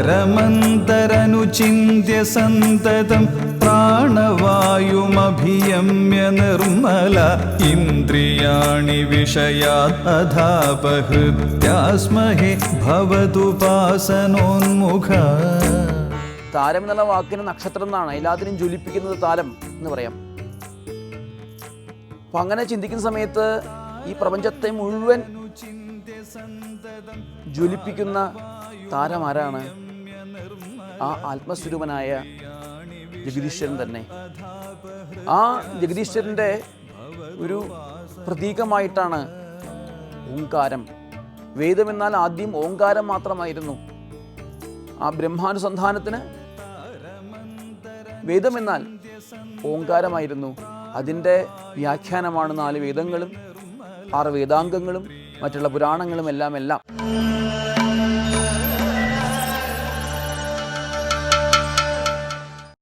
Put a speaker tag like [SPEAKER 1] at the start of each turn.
[SPEAKER 1] താരമന്തരനുചിന്യ സന്തതം പ്രാണവായുമഭിയമ്യ നിർമ്മല ഇന്ദ്രിയാണി വിഷയാത് അധാപഹൃത്യാസ്മഹേ ഭവതുപാസനോന്മുഖ.
[SPEAKER 2] താരം എന്നുള്ള വാക്കിന് നക്ഷത്രം എന്നാണ്, എല്ലാത്തിനും ജ്വലിപ്പിക്കുന്നത് താരം എന്ന് പറയാം. അപ്പം അങ്ങനെ ചിന്തിക്കുന്ന സമയത്ത് ഈ പ്രപഞ്ചത്തെ മുഴുവൻ ജ്വലിപ്പിക്കുന്ന താരം ആരാണ്? ആ ആത്മസ്വരൂപനായ ജഗദീശ്വരൻ തന്നെ. ആ ജഗദീശ്വരൻ്റെ ഒരു പ്രതീകമായിട്ടാണ് ഓംകാരം. വേദമെന്നാൽ ആദ്യം ഓംകാരം മാത്രമായിരുന്നു. ആ ബ്രഹ്മാനുസന്ധാനത്തിന് വേദമെന്നാൽ ഓംകാരമായിരുന്നു. അതിൻ്റെ വ്യാഖ്യാനമാണ് 4 വേദങ്ങളും 6 വേദാംഗങ്ങളും മറ്റുള്ള പുരാണങ്ങളും എല്ലാം.